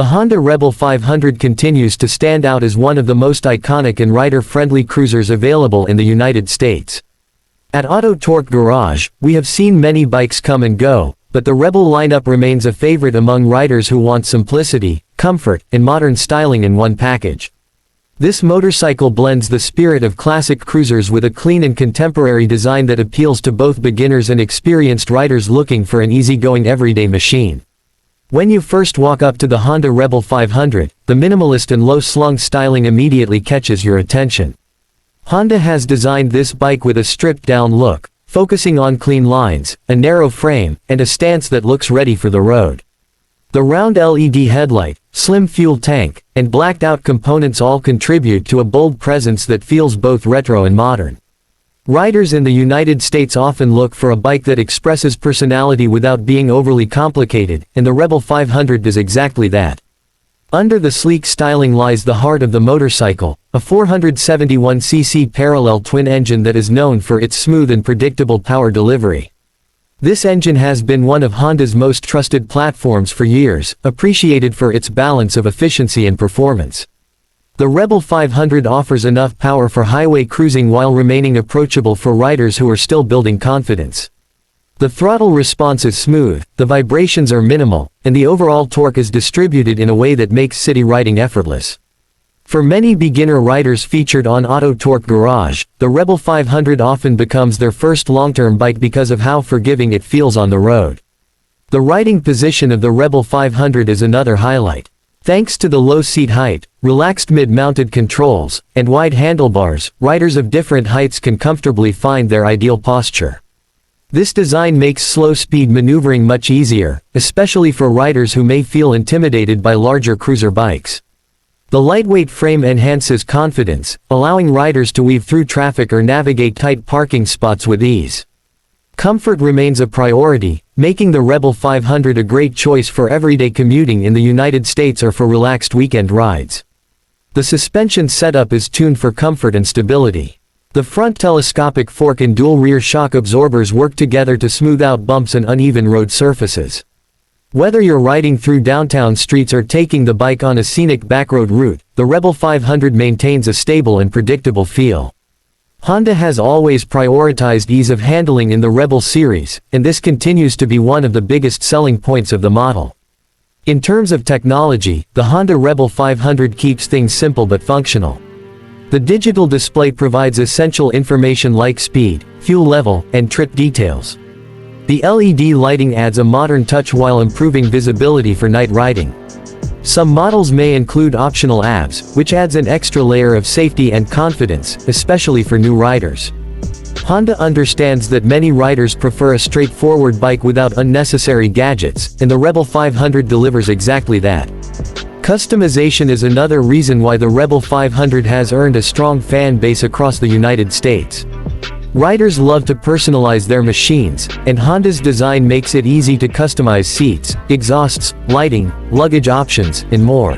The Honda Rebel 500 continues to stand out as one of the most iconic and rider-friendly cruisers available in the United States. At Auto Torque Garage, we have seen many bikes come and go, but the Rebel lineup remains a favorite among riders who want simplicity, comfort, and modern styling in one package. This motorcycle blends the spirit of classic cruisers with a clean and contemporary design that appeals to both beginners and experienced riders looking for an easygoing everyday machine. When you first walk up to the Honda Rebel 500, the minimalist and low-slung styling immediately catches your attention. Honda has designed this bike with a stripped-down look, focusing on clean lines, a narrow frame, and a stance that looks ready for the road. The round LED headlight, slim fuel tank, and blacked-out components all contribute to a bold presence that feels both retro and modern. Riders in the United States often look for a bike that expresses personality without being overly complicated, and the Rebel 500 does exactly that. Under the sleek styling lies the heart of the motorcycle, a 471cc parallel twin engine that is known for its smooth and predictable power delivery. This engine has been one of Honda's most trusted platforms for years, appreciated for its balance of efficiency and performance. The Rebel 500 offers enough power for highway cruising while remaining approachable for riders who are still building confidence. The throttle response is smooth, the vibrations are minimal, and the overall torque is distributed in a way that makes city riding effortless. For many beginner riders featured on Auto Torque Garage, the Rebel 500 often becomes their first long-term bike because of how forgiving it feels on the road. The riding position of the Rebel 500 is another highlight. Thanks to the low seat height, relaxed mid-mounted controls, and wide handlebars, riders of different heights can comfortably find their ideal posture. This design makes slow-speed maneuvering much easier, especially for riders who may feel intimidated by larger cruiser bikes. The lightweight frame enhances confidence, allowing riders to weave through traffic or navigate tight parking spots with ease. Comfort remains a priority, making the Rebel 500 a great choice for everyday commuting in the United States or for relaxed weekend rides. The suspension setup is tuned for comfort and stability. The front telescopic fork and dual rear shock absorbers work together to smooth out bumps and uneven road surfaces. Whether you're riding through downtown streets or taking the bike on a scenic backroad route, the Rebel 500 maintains a stable and predictable feel. Honda has always prioritized ease of handling in the Rebel series, and this continues to be one of the biggest selling points of the model. In terms of technology, the Honda Rebel 500 keeps things simple but functional. The digital display provides essential information like speed, fuel level, and trip details. The LED lighting adds a modern touch while improving visibility for night riding. Some models may include optional ABS, which adds an extra layer of safety and confidence, especially for new riders. Honda understands that many riders prefer a straightforward bike without unnecessary gadgets, and the Rebel 500 delivers exactly that. Customization is another reason why the Rebel 500 has earned a strong fan base across the United States. Riders love to personalize their machines, and Honda's design makes it easy to customize seats, exhausts, lighting, luggage options, and more.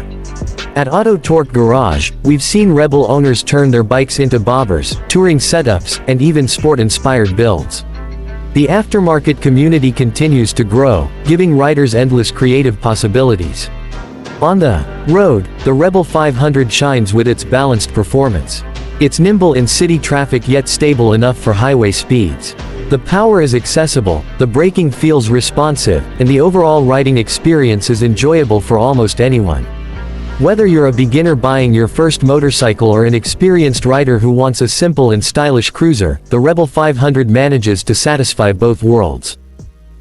At Auto Torque Garage, we've seen Rebel owners turn their bikes into bobbers, touring setups, and even sport-inspired builds. The aftermarket community continues to grow, giving riders endless creative possibilities. On the road, the Rebel 500 shines with its balanced performance. It's nimble in city traffic yet stable enough for highway speeds. The power is accessible, the braking feels responsive, and the overall riding experience is enjoyable for almost anyone. Whether you're a beginner buying your first motorcycle or an experienced rider who wants a simple and stylish cruiser, the Rebel 500 manages to satisfy both worlds.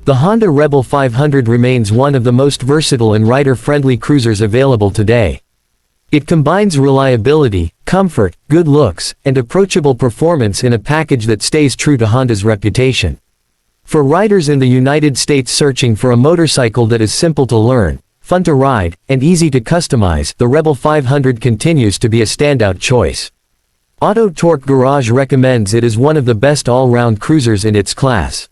The Honda Rebel 500 remains one of the most versatile and rider-friendly cruisers available today. It combines reliability, comfort, good looks, and approachable performance in a package that stays true to Honda's reputation. For riders in the United States searching for a motorcycle that is simple to learn, fun to ride, and easy to customize, the Rebel 500 continues to be a standout choice. Auto Torque Garage recommends it as one of the best all-round cruisers in its class.